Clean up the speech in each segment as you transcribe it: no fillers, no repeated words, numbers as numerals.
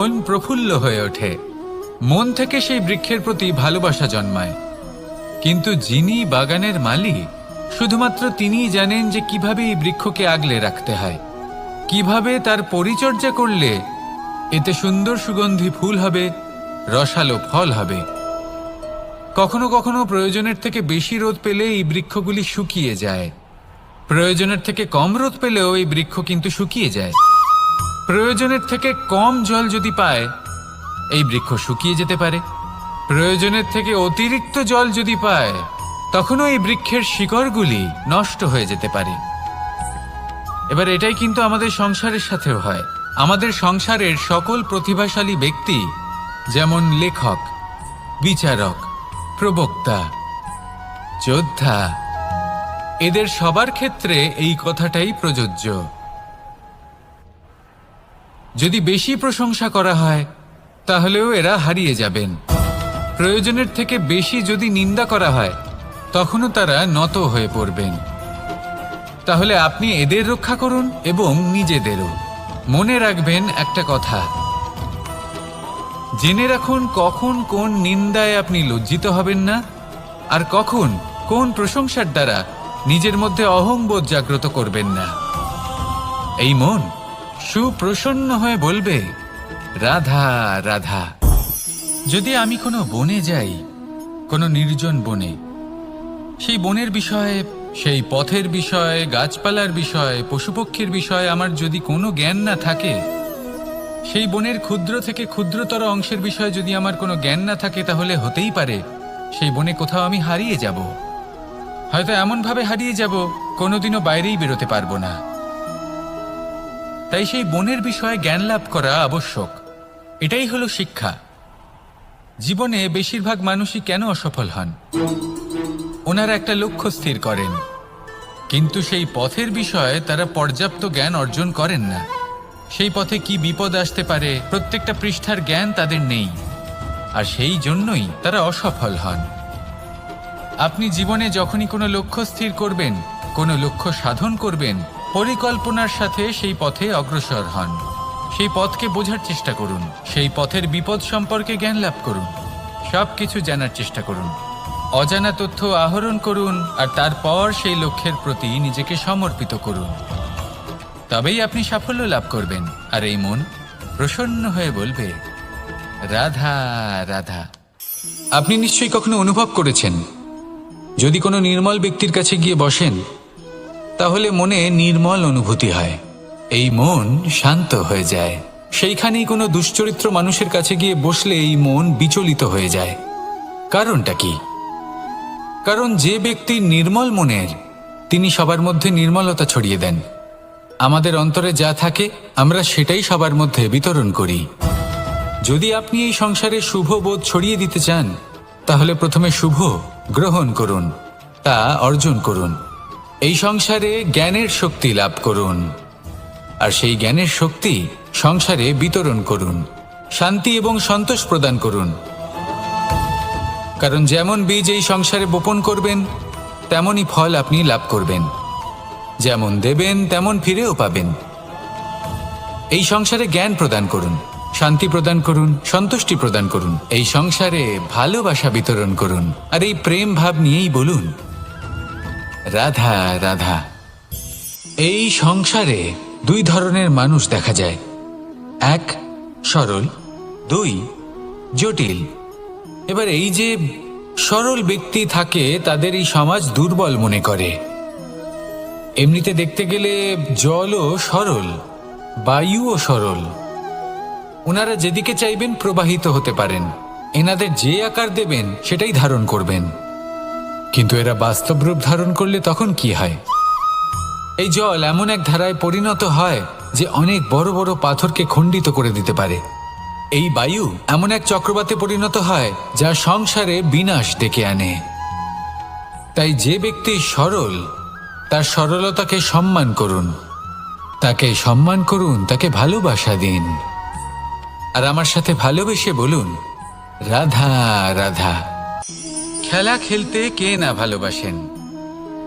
মন প্রফুল্ল হয়ে ওঠে, মন থেকে সেই বৃক্ষের প্রতি ভালোবাসা জন্মায়। কিন্তু যিনি বাগানের মালিক, শুধুমাত্র তিনিই জানেন যে কিভাবে এই বৃক্ষকে আগলে রাখতে হয়, কিভাবে তার পরিচর্যা করলে এতে সুন্দর সুগন্ধি ফুল হবে, রসালো ফল হবে। কখনো কখনো প্রয়োজনের থেকে বেশি রোদ পেলে এই বৃক্ষগুলি শুকিয়ে যায়, প্রয়োজনের থেকে কম রোদ পেলেও এই বৃক্ষ কিন্তু শুকিয়ে যায়। প্রয়োজনের থেকে কম জল যদি পায়, এই বৃক্ষ শুকিয়ে যেতে পারে। প্রয়োজনের থেকে অতিরিক্ত জল যদি পায়, তখনও এই বৃক্ষের শিকড়গুলি নষ্ট হয়ে যেতে পারে। এবার এটাই কিন্তু আমাদের সংসারের সাথেও হয়। আমাদের সংসারের সকল প্রতিভাশালী ব্যক্তি, যেমন লেখক, বিচারক, প্রবক্তা, যোদ্ধা, এদের সবার ক্ষেত্রে এই কথাটাই প্রযোজ্য। যদি বেশি প্রশংসা করা হয়, তাহলেও এরা হারিয়ে যাবেন। প্রয়োজনের থেকে বেশি যদি নিন্দা করা হয়, তখনও তারা নত হয়ে পড়বেন। তাহলে আপনি এদের রক্ষা করুন এবং নিজেদেরও। মনে রাখবেন একটা কথা, জেনে রাখুন কখন কোন নিন্দায় আপনি লজ্জিত হবেন না, আর কখন কোন প্রশংসার দ্বারা নিজের মধ্যে অহংবোধ জাগ্রত করবেন না। এই মন সুপ্রসন্ন হয়ে বলবে, রাধা রাধা। যদি আমি কোনো বনে যাই, কোনো নির্জন বনে, সেই বনের বিষয়ে, সেই পথের বিষয়ে, গাছপালার বিষয়ে, পশুপক্ষীর বিষয়ে আমার যদি কোনো জ্ঞান না থাকে, সেই বনের ক্ষুদ্র থেকে ক্ষুদ্রতর অংশের বিষয়ে যদি আমার কোনো জ্ঞান না থাকে, তাহলে হতেই পারে সেই বনে কোথাও আমি হারিয়ে যাব। হয়তো এমনভাবে হারিয়ে যাব, কোনোদিনও বাইরেই বেরোতে পারবো না। তাই সেই বনের বিষয়ে জ্ঞান লাভ করা আবশ্যক। এটাই হলো শিক্ষা। জীবনে বেশিরভাগ মানুষই কেন অসফল হন? ওনারা একটা লক্ষ্য স্থির করেন, কিন্তু সেই পথের বিষয়ে তারা পর্যাপ্ত জ্ঞান অর্জন করেন না। সেই পথে কি বিপদ আসতে পারে প্রত্যেকটা পৃষ্ঠার জ্ঞান তাদের নেই, আর সেই জন্যই তারা অসফল হন। আপনি জীবনে যখনই কোনো লক্ষ্য স্থির করবেন, কোনো লক্ষ্য সাধন করবেন, পরিকল্পনার সাথে সেই পথে অগ্রসর হন। সেই পথকে বোঝার চেষ্টা করুন, সেই পথের বিপদ সম্পর্কে জ্ঞান লাভ করুন, সব কিছু জানার চেষ্টা করুন, অজানা তথ্য আহরণ করুন, আর তারপর সেই লক্ষ্যের প্রতি নিজেকে সমর্পিত করুন। তবেই আপনি সাফল্য লাভ করবেন। আর এই মন প্রসন্ন হয়ে বলবে, রাধা রাধা। আপনি নিশ্চয়ই কখনো অনুভব করেছেন, যদি কোনো নির্মল ব্যক্তির কাছে গিয়ে বসেন, তাহলে মনে নির্মল অনুভূতি হয়, এই মন শান্ত হয়ে যায়। সেইখানেই কোনো দুশ্চরিত্র মানুষের কাছে গিয়ে বসলে এই মন বিচলিত হয়ে যায়। কারণটা কি? কারণ যে ব্যক্তি নির্মল মনের, তিনি সবার মধ্যে নির্মলতা ছড়িয়ে দেন। আমাদের অন্তরে যা থাকে, আমরা সেটাই সবার মধ্যে বিতরণ করি। যদি আপনি এই সংসারে শুভ বোধ ছড়িয়ে দিতে চান, তাহলে প্রথমে শুভ গ্রহণ করুন, তা অর্জন করুন। এই সংসারে জ্ঞানের শক্তি লাভ করুন, আর সেই জ্ঞানের শক্তি সংসারে বিতরণ করুন। শান্তি এবং সন্তোষ প্রদান করুন। কারণ যেমন বীজ এই সংসারে বপন করবেন, তেমনই ফল আপনি লাভ করবেন। যেমন দেবেন, তেমন ফিরেও পাবেন। এই সংসারে জ্ঞান প্রদান করুন, শান্তি প্রদান করুন, সন্তুষ্টি প্রদান করুন। এই সংসারে ভালোবাসা বিতরণ করুন, আর এই প্রেম ভাব নিয়েই বলুন, রাধা রাধা। এই সংসারে দুই ধরনের মানুষ দেখা যায়, এক সরল, দুই জটিল। এবার এই যে সরল ব্যক্তি থাকে, তাদের এই সমাজ দুর্বল মনে করে। এমনিতে দেখতে গেলে জলও সরল, বায়ুও সরল। ওনারা যেদিকে চাইবেন প্রবাহিত হতে পারেন, এনাদের যে আকার দেবেন সেটাই ধারণ করবেন। কিন্তু এরা বাস্তব রূপ ধারণ করলে তখন কি হয়? এই জল এমন এক ধারায় পরিণত হয় যে অনেক বড় বড় পাথরকে খণ্ডিত করে দিতে পারে। এই বায়ু এমন এক চক্রবাতে পরিণত হয় যা সংসারে বিনাশ ডেকে আনে। তাই যে ব্যক্তি সরল, তার সরলতাকে সম্মান করুন, তাকে সম্মান করুন, তাকে ভালোবাসা দিন। আর আমার সাথে ভালোবেসে বলুন, রাধা রাধা। খেলা খেলতে কে না ভালোবাসেন?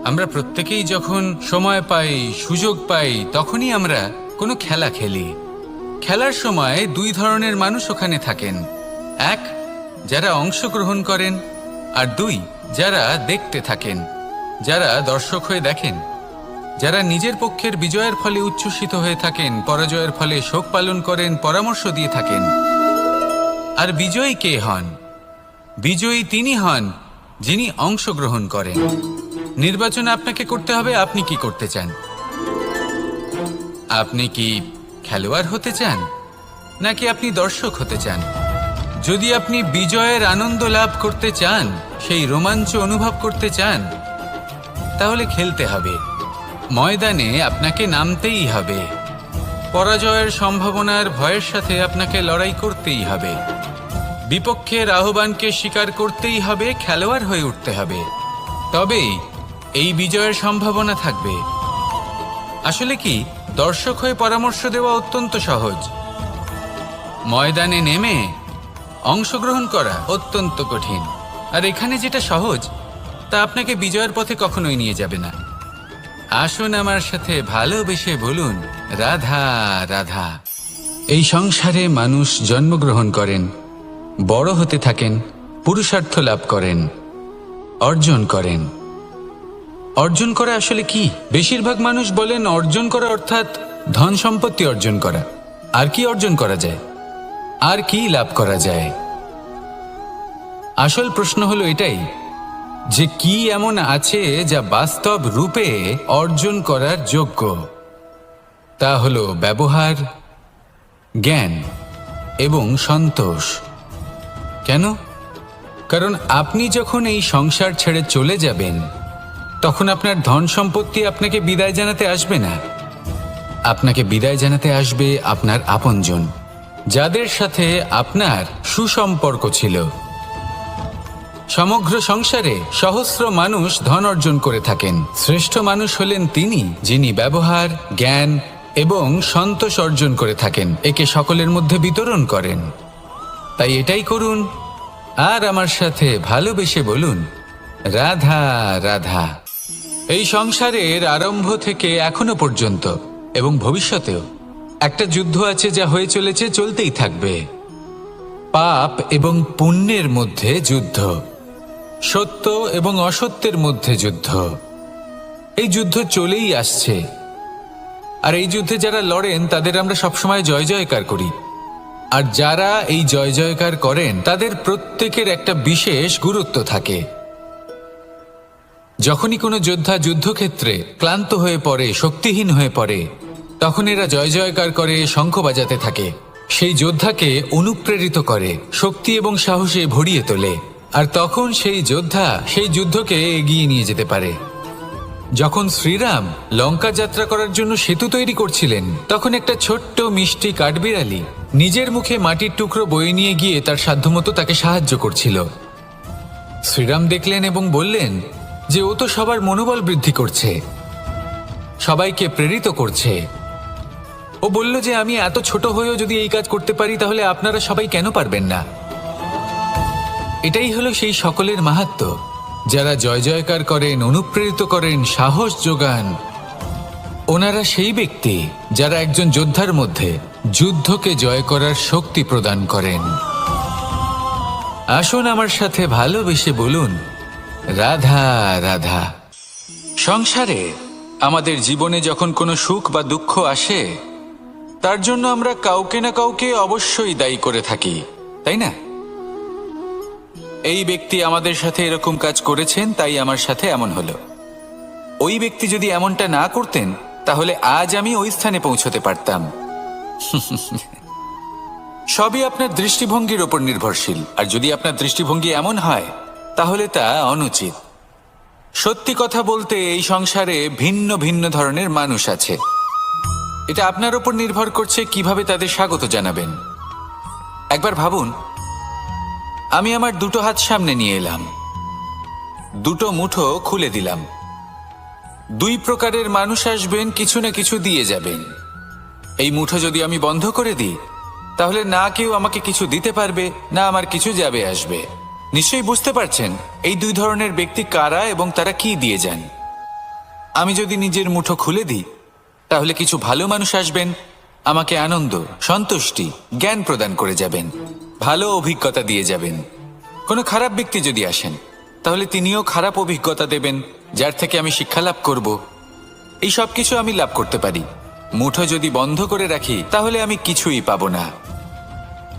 আমরা প্রত্যেকেই যখন সময় পাই, সুযোগ পাই, তখনই আমরা কোনো খেলা খেলি। খেলার সময় দুই ধরনের মানুষ ওখানে থাকেন। এক, যারা অংশগ্রহণ করেন, আর দুই, যারা দেখতে থাকেন, যারা দর্শক হয়ে দেখেন, যারা নিজের পক্ষের বিজয়ের ফলে উচ্ছ্বসিত হয়ে থাকেন, পরাজয়ের ফলে শোক পালন করেন, পরামর্শ দিয়ে থাকেন। আর বিজয়ী কে হন? বিজয়ী তিনি হন যিনি অংশগ্রহণ করেন। নির্বাচন আপনাকে করতে হবে, আপনি কি করতে চান? আপনি কি খেলোয়াড় হতে চান, নাকি আপনি দর্শক হতে চান? যদি আপনি বিজয়ের আনন্দ লাভ করতে চান, সেই রোমাঞ্চ অনুভব করতে চান, তাহলে খেলতে হবে। ময়দানে আপনাকে নামতেই হবে। পরাজয়ের সম্ভাবনার ভয়ের সাথে আপনাকে লড়াই করতেই হবে। বিপক্ষের আহ্বানকে স্বীকার করতেই হবে, খেলোয়াড় হয়ে উঠতে হবে। তবেই এই বিজয়ের সম্ভাবনা থাকবে। আসলে কি, দর্শক হয়ে পরামর্শ দেওয়া অত্যন্ত সহজ। ময়দানে নেমে অংশগ্রহণ করা অত্যন্ত কঠিন। আর এখানে যেটা সহজ, তা আপনাকে বিজয়ের পথে কখনোই নিয়ে যাবে না। আসুন আমার সাথে ভালোবেসে বলুন, রাধা রাধা। এই সংসারে মানুষ জন্মগ্রহণ করেন, বড় হতে থাকেন, পুরুষার্থ লাভ করেন, অর্জন করেন। অর্জন করা আসলে কি? বেশিরভাগ মানুষ বলেন অর্জন করা অর্থাৎ ধন সম্পত্তি অর্জন করা। আর কি অর্জন করা যায়? আর কি লাভ করা যায়? আসল প্রশ্ন হলো এটাই যে কি এমন আছে যা বাস্তব রূপে অর্জন করার যোগ্য। তা হলো ব্যবহার, জ্ঞান এবং সন্তোষ। কেন? কারণ আপনি যখন এই সংসার ছেড়ে চলে যাবেন, তখন আপনার ধন সম্পত্তি আপনাকে বিদায় জানাতে আসবে না। আপনাকে বিদায় জানাতে আসবে আপনার আপনজন, যাদের সাথে আপনার সুসম্পর্ক ছিল। সমগ্র সংসারে সহস্র মানুষ ধন অর্জন করে থাকেন। শ্রেষ্ঠ মানুষ হলেন তিনি যিনি ব্যবহার, জ্ঞান এবং সন্তোষ অর্জন করে থাকেন, একে সকলের মধ্যে বিতরণ করেন। তাই এটাই করুন, আর আমার সাথে ভালোবেসে বলুন, রাধা রাধা। এই সংসারের আরম্ভ থেকে এখনো পর্যন্ত এবং ভবিষ্যতেও একটা যুদ্ধ আছে, যা হয়ে চলেছে, চলতেই থাকবে। পাপ এবং পুণ্যের মধ্যে যুদ্ধ, সত্য এবং অসত্যের মধ্যে যুদ্ধ। এই যুদ্ধ চলেই আসছে। আর এই যুদ্ধে যারা লড়েন তাদের আমরা সবসময় জয় জয়কার করি। আর যারা এই জয় জয়কার করেন তাদের প্রত্যেকের একটা বিশেষ গুরুত্ব থাকে। যখনই কোনো যোদ্ধা যুদ্ধক্ষেত্রে ক্লান্ত হয়ে পড়ে, শক্তিহীন হয়ে পড়ে, তখন এরা জয় জয়কার করে, শঙ্খ বাজাতে থাকে। সেই যোদ্ধাকে অনুপ্রেরিত করে, শক্তি এবং সাহসে ভরিয়ে তোলে। আর তখন সেই যোদ্ধা সেই যুদ্ধকে এগিয়ে নিয়ে যেতে পারে। যখন শ্রীরাম লঙ্কা যাত্রা করার জন্য সেতু তৈরি করছিলেন, তখন একটা ছোট্ট মিষ্টি কাঠবিড়ালি নিজের মুখে মাটির টুকরো বয়ে নিয়ে গিয়ে তার সাধ্যমতো তাকে সাহায্য করছিল। শ্রীরাম দেখলেন এবং বললেন যে ও তো সবার মনোবল বৃদ্ধি করছে, সবাইকে প্রেরিত করছে। ও বলল যে আমি এত ছোট হয়েও যদি এই কাজ করতে পারি, তাহলে আপনারা সবাই কেন পারবেন না? এটাই হলো সেই সকলের মাহাত্ম্য, যারা জয় জয়কার করেন, অনুপ্রেরিত করেন, সাহস যোগান। ওনারা সেই ব্যক্তি যারা একজন যোদ্ধার মধ্যে যুদ্ধকে জয় করার শক্তি প্রদান করেন। আসুন আমার সাথে ভালোবেসে বলুন, রাধা রাধা। সংসারে আমাদের জীবনে যখন কোনো সুখ বা দুঃখ আসে, তার জন্য আমরা কাউকে না কাউকে অবশ্যই দায়ী করে থাকি, তাই না? এই ব্যক্তি আমাদের সাথে এরকম কাজ করেছেন, তাই আমার সাথে এমন হলো। ওই ব্যক্তি যদি এমনটা না করতেন, তাহলে আজ আমি ওই স্থানে পৌঁছতে পারতাম। সবই আপনার দৃষ্টিভঙ্গির ওপর নির্ভরশীল। আর যদি আপনার দৃষ্টিভঙ্গি এমন হয়, তাহলে তা অনুচিত। সত্যি কথা বলতে, এই সংসারে ভিন্ন ভিন্ন ধরনের মানুষ আছে। এটা আপনার ওপর নির্ভর করছে কিভাবে তাদের স্বাগত জানাবেন। একবার ভাবুন, আমি আমার দুটো হাত সামনে নিয়ে এলাম, দুটো মুঠো খুলে দিলাম। দুই প্রকারের মানুষ আসবেন, কিছু না কিছু দিয়ে যাবেন। এই মুঠো যদি আমি বন্ধ করে দিই, তাহলে না কেউ আমাকে কিছু দিতে পারবে, না আমার কিছু যাবে আসবে। নিশ্চয়ই বুঝতে পারছেন এই দুই ধরনের ব্যক্তি কারা এবং তারা কি দিয়ে যান। আমি যদি নিজের মুঠো খুলে দিই, তাহলে কিছু ভালো মানুষ আসবেন আমাকে আনন্দ, সন্তুষ্টি, জ্ঞান প্রদান করে যাবেন, ভালো অভিজ্ঞতা দিয়ে যাবেন। কোনো খারাপ ব্যক্তি যদি আসেন তাহলে তিনিও খারাপ অভিজ্ঞতা দেবেন, যার থেকে আমি শিক্ষা লাভ করব। এই সব কিছু আমি লাভ করতে পারি। মুঠো যদি বন্ধ করে রাখি তাহলে আমি কিছুই পাবো না।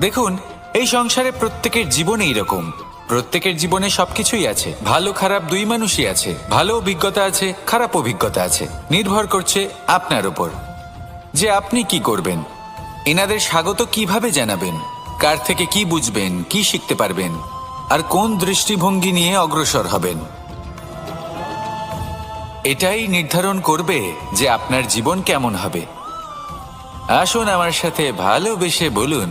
দেখুন, এই সংসারে প্রত্যেকের জীবন এইরকম। প্রত্যেকের জীবনে সবকিছুই আছে, ভালো খারাপ দুই মানুষই আছে। ভালো অভিজ্ঞতা আছে, খারাপ অভিজ্ঞতা আছে। নির্ভর করছে আপনার উপর যে আপনি কি করবেন। এনাদের স্বাগত কিভাবে জানাবেন, কার থেকে কি বুঝবেন, কি শিখতে পারবেন, আর কোন দৃষ্টিভঙ্গি নিয়ে অগ্রসর হবেন। এটাই নির্ধারণ করবে যে আপনার জীবন কেমন হবে। আসুন আমার সাথে ভালোবেসে বলুন,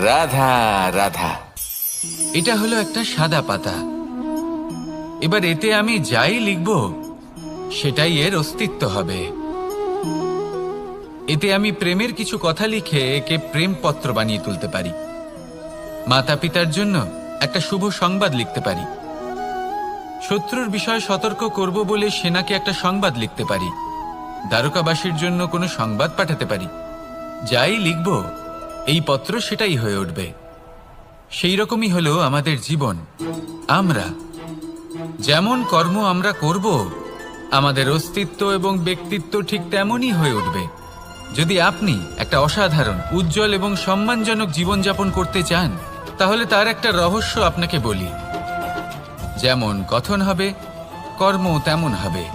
রাধা রাধা। এটা হলো একটা সাদা পাতা। এবার এতে আমি যাই লিখব সেটাই এর অস্তিত্ব হবে। এতে আমি প্রেমের কিছু কথা লিখে একে প্রেমপত্র বানিয়ে তুলতে পারি। মাতা পিতার জন্য একটা শুভ সংবাদ লিখতে পারি। শত্রুর বিষয়ে সতর্ক করব বলে সেনাকে একটা সংবাদ লিখতে পারি। দ্বারকাবাসীর জন্য কোনো সংবাদ পাঠাতে পারি। যাই লিখব এই পত্র সেটাই হয়ে উঠবে। সেই রকমই হলো আমাদের জীবন। আমরা যেমন কর্ম আমরা করব, আমাদের অস্তিত্ব এবং ব্যক্তিত্ব ঠিক তেমনই হয়ে উঠবে। যদি আপনি একটা অসাধারণ, উজ্জ্বল এবং সম্মানজনক জীবনযাপন করতে চান তাহলে তার একটা রহস্য আপনাকে বলি। যেমন কথন হবে, কর্ম তেমন হবে।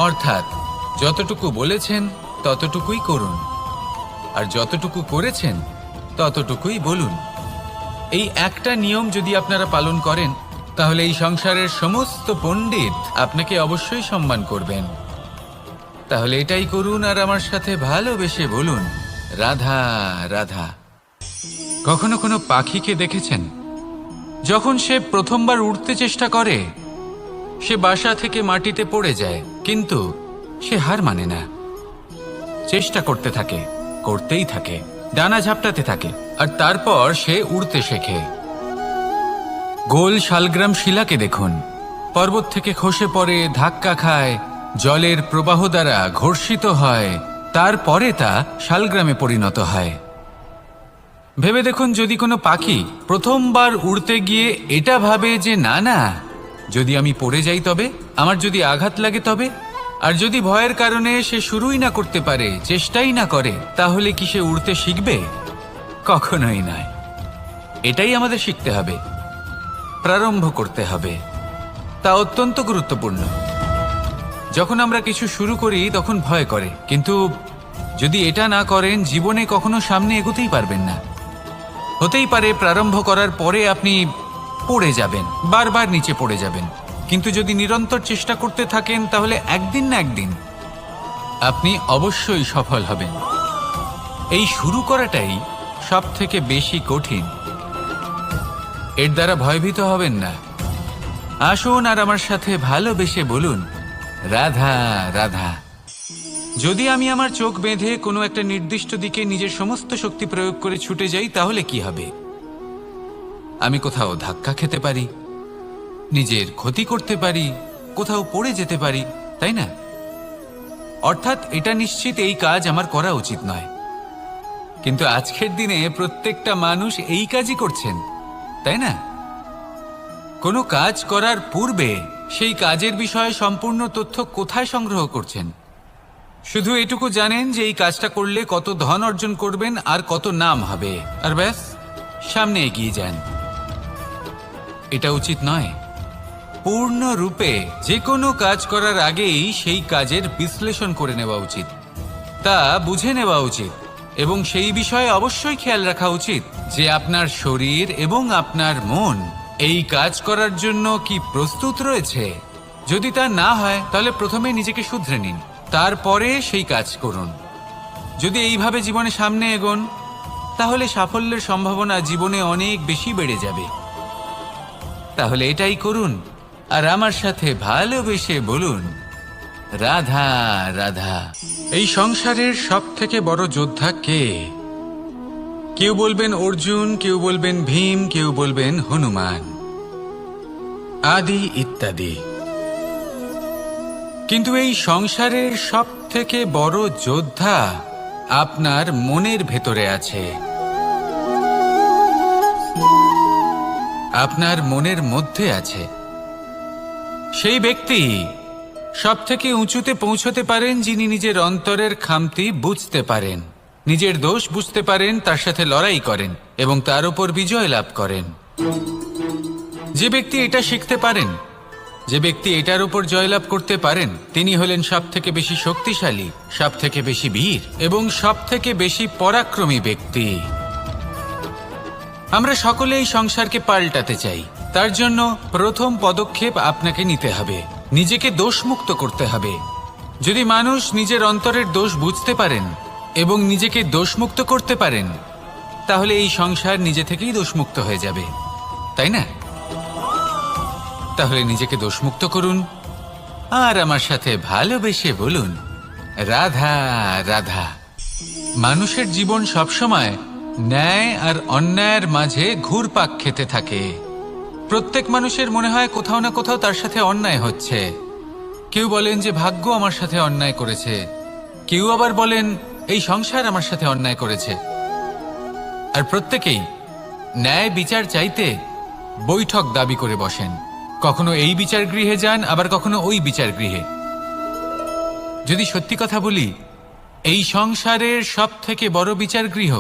অর্থাৎ যতটুকু বলেছেন ততটুকুই করুন, আর যতটুকু করেছেন ততটুকুই বলুন। এই একটা নিয়ম যদি আপনারা পালন করেন তাহলে এই সংসারের সমস্ত পণ্ডিত আপনাকে অবশ্যই সম্মান করবেন। তাহলে এটাই করুন আর আমার সাথে ভালোবেসে বলুন, রাধা রাধা। কখনো কোনো পাখিকে দেখেছেন? যখন সে প্রথমবার উড়তে চেষ্টা করে সে বাসা থেকে মাটিতে পড়ে যায়, কিন্তু সে হার মানে না। চেষ্টা করতে থাকে, করতেই থাকে, ডানা ঝাপটাতে থাকে, আর তারপর সে উড়তে শেখে। গোল শালগ্রাম শিলাকে দেখুন, পর্বত থেকে খসে পড়ে, ধাক্কা খায়, জলের প্রবাহ দ্বারা ঘর্ষিত হয়, তারপরে তা শালগ্রামে পরিণত হয়। ভেবে দেখুন, যদি কোনো পাখি প্রথমবার উড়তে গিয়ে এটা ভাবে যে না না, যদি আমি পড়ে যাই তবে, আমার যদি আঘাত লাগে তবে, আর যদি ভয়ের কারণে সে শুরুই না করতে পারে, চেষ্টাই না করে, তাহলে কি সে উড়তে শিখবে? কখনোই নয়। এটাই আমাদের শিখতে হবে, প্রারম্ভ করতে হবে। তা অত্যন্ত গুরুত্বপূর্ণ। যখন আমরা কিছু শুরু করি তখন ভয় করে, কিন্তু যদি এটা না করেন জীবনে কখনো সামনে এগোতেই পারবেন না। হতেই পারে প্রারম্ভ করার পরে আপনি পড়ে যাবেন, বারবার নিচে পড়ে যাবেন, কিন্তু যদি নিরন্তর চেষ্টা করতে থাকেন তাহলে একদিন না একদিন আপনি অবশ্যই সফল হবেন। এই শুরু করাটাই সব থেকে বেশি কঠিন। এর দ্বারা ভয়ভীত হবেন না। আসুন আর আমার সাথে ভালোবেসে বলুন, রাধা রাধা। যদি আমি আমার চোখ বেঁধে কোনো একটা নির্দিষ্ট দিকে নিজের সমস্ত শক্তি প্রয়োগ করে ছুটে যাই তাহলে কি হবে? আমি কোথাও ধাক্কা খেতে পারি, নিজের ক্ষতি করতে পারি, কোথাও পড়ে যেতে পারি, তাই না? অর্থাৎ এটা নিশ্চিত এই কাজ আমার করা উচিত নয়। কিন্তু আজকের দিনে প্রত্যেকটা মানুষ এই কাজই করছেন, তাই না? কোনো কাজ করার পূর্বে সেই কাজের বিষয়ে সম্পূর্ণ তথ্য কোথায় সংগ্রহ করছেন? শুধু এটুকু জানেন যে এই কাজটা করলে কত ধন অর্জন করবেন আর কত নাম হবে, আর ব্যাস সামনে এগিয়ে যান। এটা উচিত নয়। পূর্ণরূপে যে কোনো কাজ করার আগেই সেই কাজের বিশ্লেষণ করে নেওয়া উচিত, তা বুঝে নেওয়া উচিত, এবং সেই বিষয়ে অবশ্যই খেয়াল রাখা উচিত যে আপনার শরীর এবং আপনার মন এই কাজ করার জন্য কি প্রস্তুত রয়েছে। যদি তা না হয় তাহলে প্রথমে নিজেকে শুধরে নিন, তারপরে সেই কাজ করুন। যদি এইভাবে জীবনে সামনে এগোন তাহলে সাফল্যের সম্ভাবনা জীবনে অনেক বেশি বেড়ে যাবে। তাহলে এটাই করুন আর আমার সাথে ভালোবেসে বলুন, রাধা রাধা। এই সংসারের সব থেকে বড় যোদ্ধা কে? কেউ বলবেন অর্জুন, কেউ বলবেন ভীম, কেউ বলবেন হনুমান, আদি ইত্যাদি। কিন্তু এই সংসারের সব থেকে বড় যোদ্ধা আপনার মনের ভেতরে আছে। আপনার মনের মধ্যে আছে। সেই ব্যক্তি সবথেকে উঁচুতে পৌঁছতে পারেন যিনি নিজের অন্তরের খামতি বুঝতে পারেন, নিজের দোষ বুঝতে পারেন, তার সাথে লড়াই করেন এবং তার উপর বিজয় লাভ করেন। যে ব্যক্তি এটা শিখতে পারেন, যে ব্যক্তি এটার উপর জয়লাভ করতে পারেন, তিনি হলেন সবথেকে বেশি শক্তিশালী, সবথেকে বেশি বীর এবং সবথেকে বেশি পরাক্রমী ব্যক্তি। আমরা সকলে এই সংসারকে পাল্টাতে চাই। তার জন্য প্রথম পদক্ষেপ আপনাকে নিতে হবে, নিজেকে দোষমুক্ত করতে হবে। যদি মানুষ নিজের অন্তরের দোষ বুঝতে পারেন এবং নিজেকে দোষমুক্ত করতে পারেন, তাহলে এই সংসার নিজে থেকেই দোষমুক্ত হয়ে যাবে, তাই না? তাহলে নিজেকে দোষমুক্ত করুন আর আমার সাথে ভালোবেসে বলুন, রাধা রাধা। মানুষের জীবন সবসময় ন্যায় আর অন্যায়ের মাঝে ঘুরপাক খেতে থাকে। প্রত্যেক মানুষের মনে হয় কোথাও না কোথাও তার সাথে অন্যায় হচ্ছে। কেউ বলেন যে ভাগ্য আমার সাথে অন্যায় করেছে, কেউ আবার বলেন এই সংসার আমার সাথে অন্যায় করেছে। আর প্রত্যেকেই ন্যায় বিচার চাইতে বৈঠক দাবি করে বসেন। কখনো এই বিচার গৃহে যান, আবার কখনো ওই বিচার গৃহে। যদি সত্যি কথা বলি, এই সংসারের সব থেকে বড় বিচার গৃহ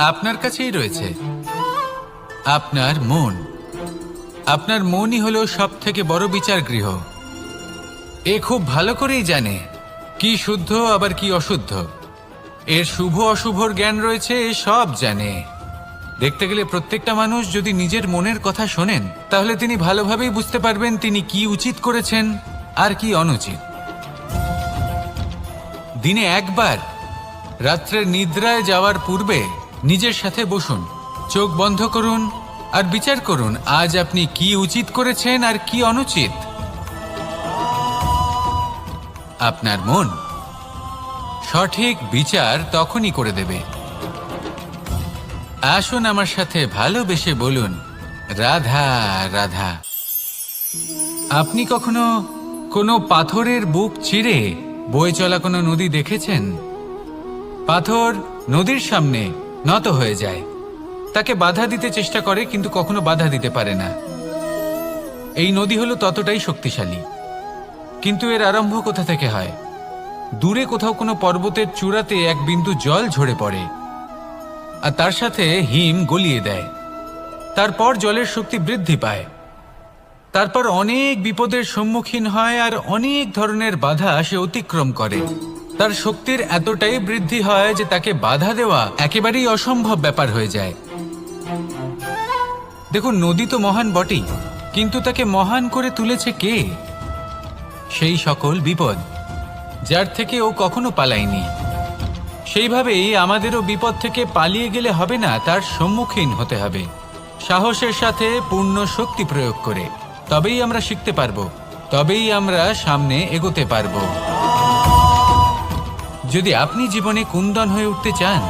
আপনার কাছেই রয়েছে, আপনার মন। আপনার মনই হলো সব থেকে বড় বিচার গৃহ। এ খুব ভালো করেই জানে কি শুদ্ধ আবার কি অশুদ্ধ, এর শুভ অশুভর জ্ঞান রয়েছে, এ সব জানে। দেখতে গেলে প্রত্যেকটা মানুষ যদি নিজের মনের কথা শোনেন, তাহলে তিনি ভালোভাবেই বুঝতে পারবেন তিনি কি উচিত করেছেন আর কি অনুচিত। দিনে একবার রাত্রের নিদ্রায় যাওয়ার পূর্বে নিজের সাথে বসুন, চোখ বন্ধ করুন আর বিচার করুন আজ আপনি কি উচিত করেছেন আর কি অনুচিত। আপনার মন সঠিক বিচার তখনই করে দেবে। আসুন আমার সাথে ভালোবেসে বলুন, রাধা রাধা। আপনি কখনো কোনো পাথরের বুক চিরে বয়ে চলা কোনো নদী দেখেছেন? পাথর নদীর সামনে নত হয়ে যায়, তাকে বাধা দিতে চেষ্টা করে কিন্তু কখনো বাধা দিতে পারে না। এই নদী হলো ততটাই শক্তিশালী, কিন্তু এর আরম্ভ কোথা থেকে হয়? দূরে কোথাও কোনো পর্বতের চূড়াতে এক বিন্দু জল ঝরে পড়ে আর তার সাথে হিম গলিয়ে দেয়। তারপর জলের শক্তি বৃদ্ধি পায়, তারপর অনেক বিপদের সম্মুখীন হয় আর অনেক ধরনের বাধা সে অতিক্রম করে। তার শক্তির এতটাই বৃদ্ধি হয় যে তাকে বাধা দেওয়া একেবারেই অসম্ভব ব্যাপার হয়ে যায়। দেখুন, নদী তো মহান বটেই, কিন্তু তাকে মহান করে তুলেছে কে? সেই সকল বিপদ যার থেকে ও কখনো পালায়নি। সেইভাবেই আমাদেরও বিপদ থেকে পালিয়ে গেলে হবে না, তার সম্মুখীন হতে হবে সাহসের সাথে, পূর্ণ শক্তি প্রয়োগ করে। তবেই আমরা শিখতে পারবো, তবেই আমরা সামনে এগোতে পারবো। যদি আপনি জীবনে কুন্দন হয়ে উঠতে চান,